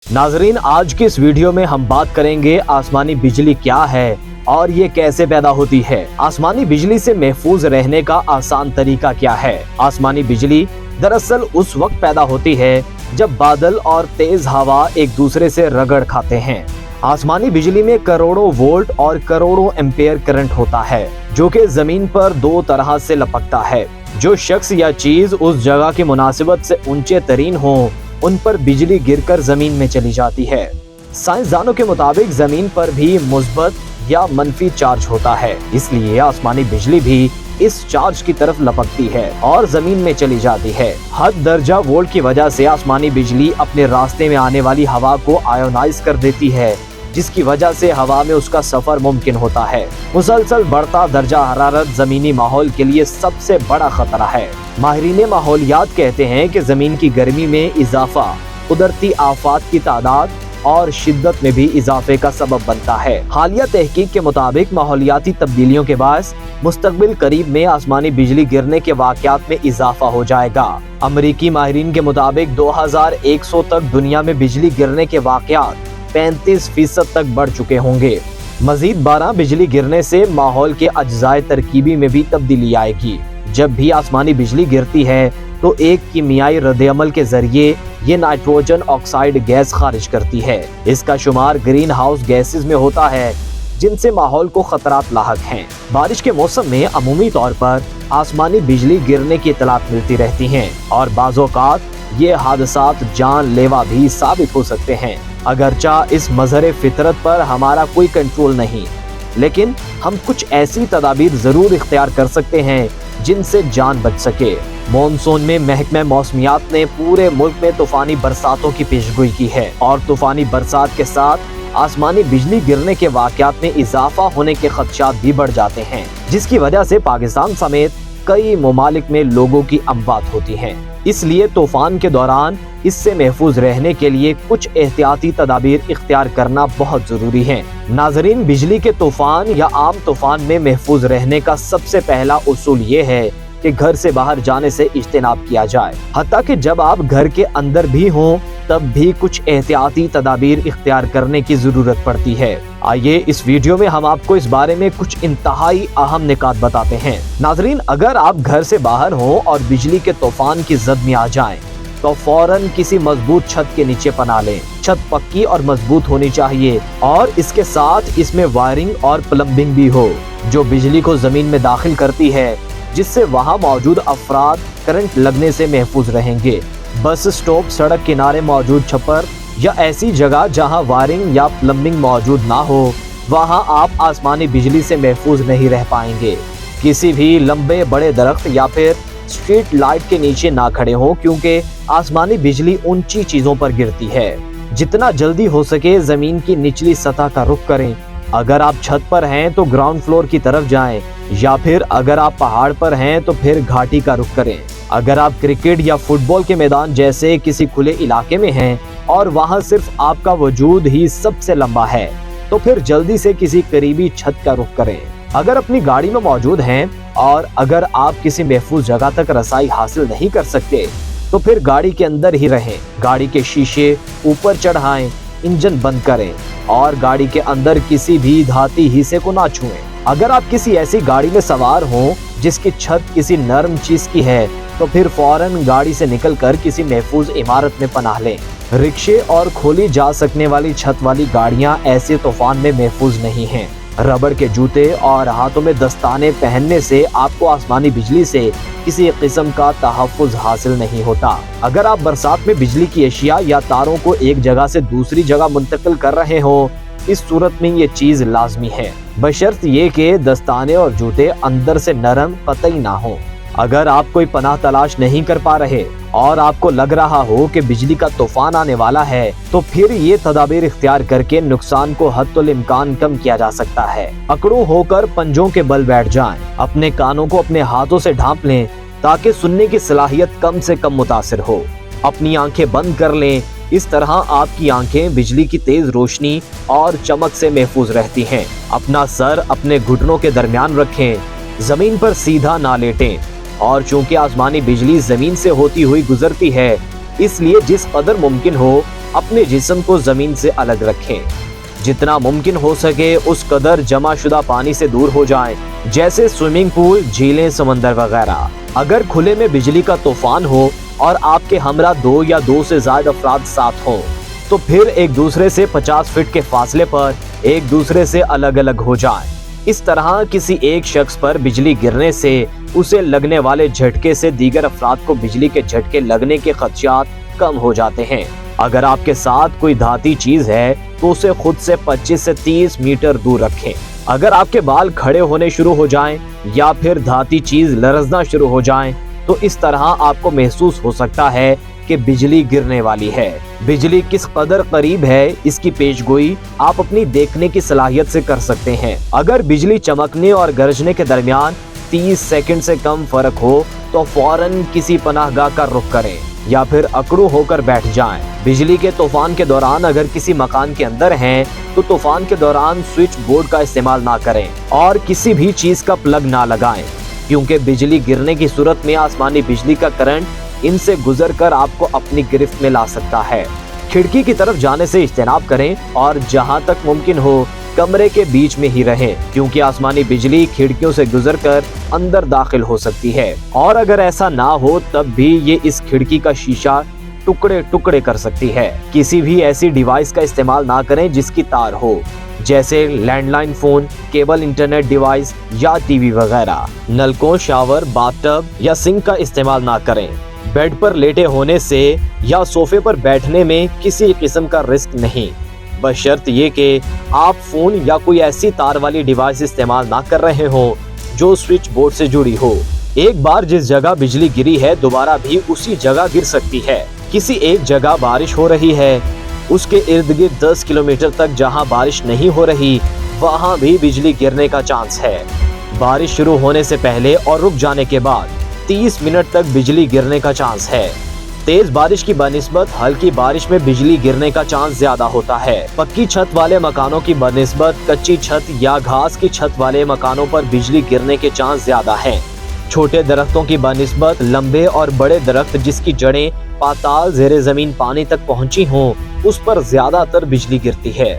नाजरीन, आज की इस वीडियो में हम बात करेंगे आसमानी बिजली क्या है और ये कैसे पैदा होती है। आसमानी बिजली से महफूज रहने का आसान तरीका क्या है। आसमानी बिजली दरअसल उस वक्त पैदा होती है जब बादल और तेज हवा एक दूसरे से रगड़ खाते हैं। आसमानी बिजली में करोड़ों वोल्ट और करोड़ों एम्पेयर करंट होता है जो कि जमीन पर दो तरह से लपकता है। जो शख्स या चीज उस जगह की मुनासिबत से ऊंचे तरीन हो उन पर बिजली गिरकर जमीन में चली जाती है। साइंसदानों के मुताबिक जमीन पर भी मुस्बत या मनफी चार्ज होता है, इसलिए आसमानी बिजली भी इस चार्ज की तरफ लपकती है और जमीन में चली जाती है। हद दर्जा वोल्ट की वजह से आसमानी बिजली अपने रास्ते में आने वाली हवा को आयोनाइज कर देती है, जिसकी वजह से हवा में उसका सफर मुमकिन होता है। मुसलसल बढ़ता दर्जा हरारत जमीनी माहौल के लिए सबसे बड़ा खतरा है। माहिरीन माहौलियात कहते हैं कि जमीन की गर्मी में इजाफा कुदरती आफात की तादाद और शिद्दत में भी इजाफे का सबब बनता है। हालिया तहकीक के मुताबिक माहौलियाती तब्दीलियों के बायस मुस्तकबिल करीब में आसमानी बिजली गिरने के वाकयात में इजाफा हो जाएगा। अमरीकी माहिरीन के मुताबिक 2100 तक दुनिया में बिजली गिरने के वाकयात 35% तक बढ़ चुके होंगे। मजीद 12 बिजली गिरने से माहौल के अज्जाए तरकीबी में भी तब्दीली आएगी। जब भी आसमानी बिजली गिरती है तो एक कीमियाई रद्द-ए-अमल के जरिए ये नाइट्रोजन ऑक्साइड गैस खारिज करती है। इसका शुमार ग्रीन हाउस गैसेस में होता है जिनसे माहौल को खतरात लाहक हैं। बारिश के मौसम में अमूमी तौर पर आसमानी बिजली गिरने की इतलात मिलती रहती हैं और बाज़-औक़ात ये हादसात जानलेवा भी साबित हो सकते हैं। अगरचा इस मज़हर फितरत पर हमारा कोई कंट्रोल नहीं, लेकिन हम कुछ ऐसी तदाबीर जरूर इख्तियार कर सकते हैं जिनसे जान बच सके। मॉनसून में महकमा मौसमियात ने पूरे मुल्क में तूफानी बरसातों की पेशगोई की है और तूफानी बरसात के साथ आसमानी बिजली गिरने के वाकयात में इजाफा होने के खदशात भी बढ़ जाते हैं, जिसकी वजह से पाकिस्तान समेत कई ममालिक में लोगों की अमवात होती हैं। इसलिए तूफान के दौरान इससे महफूज रहने के लिए कुछ एहतियाती तदाबीर इख्तियार करना बहुत जरूरी है। नाजरीन, बिजली के तूफान या आम तूफान में महफूज रहने का सबसे पहला उसूल ये है कि घर से बाहर जाने से इज्तिनाब किया जाए। हत्ता कि जब आप घर के अंदर भी हों तब भी कुछ एहतियाती तदाबीर इख्तियार करने की जरूरत पड़ती है। आइए इस वीडियो में हम आपको इस बारे में कुछ इंतहाई अहम निकात बताते हैं। नाजरीन, अगर आप घर से बाहर हों और बिजली के तूफान की जद में आ जाएं तो फौरन किसी मजबूत छत के नीचे पनाह लें। छत पक्की और मजबूत होनी चाहिए और इसके साथ इसमें वायरिंग और प्लम्बिंग भी हो जो बिजली को जमीन में दाखिल करती है, जिससे वहां मौजूद अफराद करंट लगने से महफूज रहेंगे। बस स्टॉप, सड़क किनारे मौजूद छप्पर या ऐसी जगह जहां वायरिंग या प्लम्बिंग मौजूद ना हो, वहां आप आसमानी बिजली से महफूज नहीं रह पाएंगे। किसी भी लंबे बड़े दरख्त या फिर स्ट्रीट लाइट के नीचे ना खड़े हों, क्योंकि आसमानी बिजली ऊंची चीजों पर गिरती है। जितना जल्दी हो सके जमीन की निचली सतह का रुख करें। अगर आप छत पर हैं तो ग्राउंड फ्लोर की तरफ जाएं, या फिर अगर आप पहाड़ पर हैं तो फिर घाटी का रुख करें। अगर आप क्रिकेट या फुटबॉल के मैदान जैसे किसी खुले इलाके में हैं और वहां सिर्फ आपका वजूद ही सबसे लंबा है, तो फिर जल्दी से किसी करीबी छत का रुख करें। अगर अपनी गाड़ी में मौजूद हैं और अगर आप किसी महफूज जगह तक रसाई हासिल नहीं कर सकते तो फिर गाड़ी के अंदर ही रहें। गाड़ी के शीशे ऊपर चढ़ाएं, इंजन बंद करें और गाड़ी के अंदर किसी भी धाती हिस्से को ना छुएं। अगर आप किसी ऐसी गाड़ी में सवार हों जिसकी छत किसी नरम चीज की है तो फिर फौरन गाड़ी से निकलकर किसी महफूज इमारत में पनाह लें। रिक्शे और खोली जा सकने वाली छत वाली गाड़ियां ऐसे तूफान में महफूज नहीं हैं। रबड़ के जूते और हाथों में दस्ताने पहनने से आपको आसमानी बिजली से किसी किस्म का तहफ़्फ़ुज़ हासिल नहीं होता। अगर आप बरसात में बिजली की अशिया या तारों को एक जगह से दूसरी जगह मुंतकिल कर रहे हो, इस सूरत में ये चीज लाजमी है, बशर्त ये कि दस्ताने और जूते अंदर से नरम कतई ना हो। अगर आप कोई पनाह तलाश नहीं कर पा रहे और आपको लग रहा हो कि बिजली का तूफान आने वाला है, तो फिर ये तदाबीर इख्तियार करके नुकसान को हद्दुल इम्कान कम किया जा सकता है। अकड़ू होकर पंजों के बल बैठ जाएं, अपने कानों को अपने हाथों से ढांप लें ताकि सुनने की सलाहियत कम से कम मुतासिर हो। अपनी आंखें बंद कर लें। इस तरह आपकी आंखें बिजली की तेज रोशनी और चमक से महफूज रहती हैं। अपना सर अपने घुटनों के दरमियान रखें, जमीन पर सीधा ना लेटें और चूंकि आसमानी बिजली जमीन से होती हुई गुजरती है, اس لیے जिस कदर मुमकिन हो अपने जिस्म को जमीन से अलग रखें। जितना मुमकिन हो सके उस कदर जमाशुदा पानी से दूर हो जाएं, जैसे स्विमिंग पूल, झीलें, समंदर वगैरह। अगर खुले में बिजली का तूफान हो और आपके हमरा 2 या 2 से ज्यादा अफराद साथ हों, तो फिर एक दूसरे से 50 फीट के फासले पर एक दूसरे से अलग अलग हो जाएं। इस तरह किसी एक शख्स पर बिजली गिरने से उसे लगने वाले झटके से दीगर अफराद को बिजली के झटके लगने के खदशात कम हो जाते हैं। अगर आपके साथ कोई धाती चीज है तो उसे खुद से 25 से 30 मीटर दूर रखें। अगर आपके बाल खड़े होने शुरू हो जाएं या फिर धाती चीज लरजना शुरू हो जाएं, तो इस तरह आपको महसूस हो सकता है कि बिजली गिरने वाली है। बिजली किस कदर करीब है इसकी पेशगोई आप अपनी देखने की सलाहियत से कर सकते हैं। अगर बिजली चमकने और गरजने के दरमियान 30 सेकंड से कम फर्क हो तो फौरन किसी पनाहगाह का रुख करें या फिर अकड़ू होकर बैठ जाएं। बिजली के तूफान के दौरान अगर किसी मकान के अंदर हैं तो तूफान के दौरान स्विच बोर्ड का इस्तेमाल ना करें और किसी भी चीज का प्लग ना लगाएं, क्योंकि बिजली गिरने की सूरत में आसमानी बिजली का करंट इनसे गुजरकर आपको अपनी गिरफ्त में ला सकता है। खिड़की की तरफ जाने से इज्तनाब करें और जहां तक मुमकिन हो कमरे के बीच में ही रहें, क्योंकि आसमानी बिजली खिड़कियों से गुजरकर अंदर दाखिल हो सकती है और अगर ऐसा ना हो तब भी ये इस खिड़की का शीशा टुकड़े टुकड़े कर सकती है। किसी भी ऐसी डिवाइस का इस्तेमाल ना करें जिसकी तार हो, जैसे landline phone, cable internet device या टीवी वगैरह। नलकों, शावर, बाथटब या सिंक का इस्तेमाल ना करें। बेड पर लेटे होने से या सोफे पर बैठने में किसी किस्म का रिस्क नहीं, बशर्त ये कि आप फोन या कोई ऐसी तार वाली डिवाइस इस्तेमाल ना कर रहे हो जो स्विच बोर्ड से जुड़ी हो। एक बार जिस जगह बिजली गिरी है दोबारा भी उसी जगह गिर सकती है। किसी एक जगह बारिश हो रही है, उसके इर्द गिर्द 10 किलोमीटर तक जहां बारिश नहीं हो रही वहां भी बिजली गिरने का चांस है। बारिश शुरू होने से पहले और रुक जाने के बाद 30 मिनट तक बिजली गिरने का चांस है। तेज बारिश की बनिस्बत हल्की बारिश में बिजली गिरने का चांस ज्यादा होता है। पक्की छत वाले मकानों की बनिस्बत कच्ची छत या घास की छत वाले मकानों पर बिजली गिरने के चांस ज्यादा हैं। छोटे दरख्तों की बनिस्बत लंबे और बड़े दरख्त जिसकी जड़ें पाताल ज़ेरे जमीन पानी तक पहुंची हों उस पर ज्यादातर बिजली गिरती है।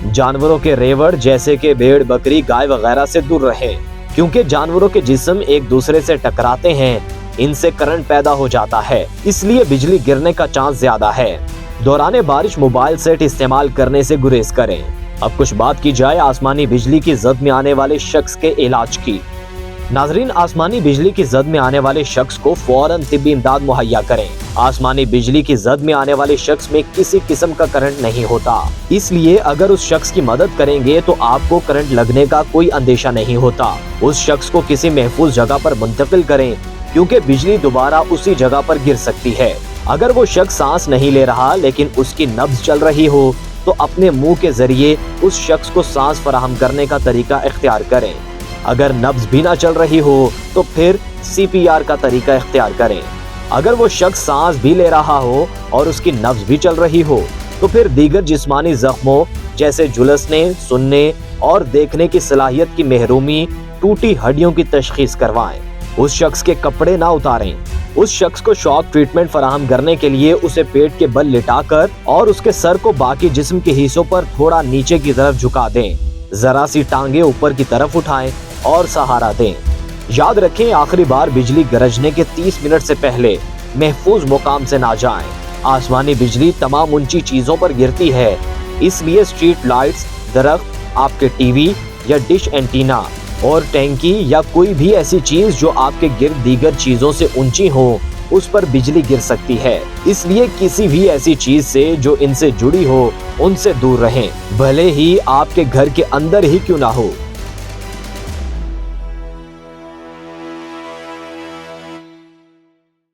जानवरों के रेवड़ जैसे कि भेड़, बकरी, गाय वगैरह से दूर रहें, क्योंकि जानवरों के जिस्म एक दूसरे से टकराते हैं, इनसे करंट पैदा हो जाता है, इसलिए बिजली गिरने का चांस ज्यादा है। दौरान बारिश मोबाइल सेट इस्तेमाल करने से गुरेज करें। अब कुछ बात की जाए आसमानी बिजली की जद में आने वाले शख्स के इलाज की। नाजरीन, आसमानी बिजली की जद में आने वाले शख्स को फौरन तिब्बी इमदाद मुहैया करें। आसमानी बिजली की जद में आने वाले शख्स में किसी किस्म का करंट नहीं होता, इसलिए अगर उस शख्स की मदद करेंगे तो आपको करंट लगने का कोई अंदेशा नहीं होता। उस शख्स को किसी महफूज जगह पर मुंतकिल करें, क्योंकि बिजली दोबारा उसी जगह पर गिर सकती है। अगर वो शख्स सांस नहीं ले रहा लेकिन उसकी नब्ज चल रही हो तो अपने मुंह के जरिए उस शख्स को सांस फराहम करने का तरीका इख्तियार करें। अगर नब्ज भी ना चल रही हो तो फिर CPR का तरीका इख्तियार करें। अगर वो शख्स सांस भी ले रहा हो और उसकी नब्ज भी चल रही हो तो फिर दीगर जिस्मानी जख्मों जैसे झुलसने, सुनने और देखने की सलाहियत की महरूमी, टूटी हड्डियों की तशखीस करवाएं। उस शख्स के कपड़े ना उतारें। उस शख्स को शॉक ट्रीटमेंट फराहम करने के लिए उसे पेट के बल लिटाकर और उसके सर को बाकी जिस्म के हिस्सों पर थोड़ा नीचे की तरफ झुका दें। जरा सी टांगे ऊपर की तरफ उठाएं और सहारा दें। याद रखें, आखिरी बार बिजली गरजने के 30 मिनट से पहले महफूज मुकाम से ना जाएं। आसमानी बिजली तमाम ऊंची चीजों पर गिरती है, इसलिए स्ट्रीट लाइट्स, दरख्त, आपके टीवी या डिश एंटीना और टैंकी या कोई भी ऐसी चीज जो आपके गिर्द दीगर चीजों से ऊंची हो उस पर बिजली गिर सकती है, इसलिए किसी भी ऐसी चीज से जो इनसे जुड़ी हो उनसे दूर रहें, भले ही आपके घर के अंदर ही क्यों ना हो।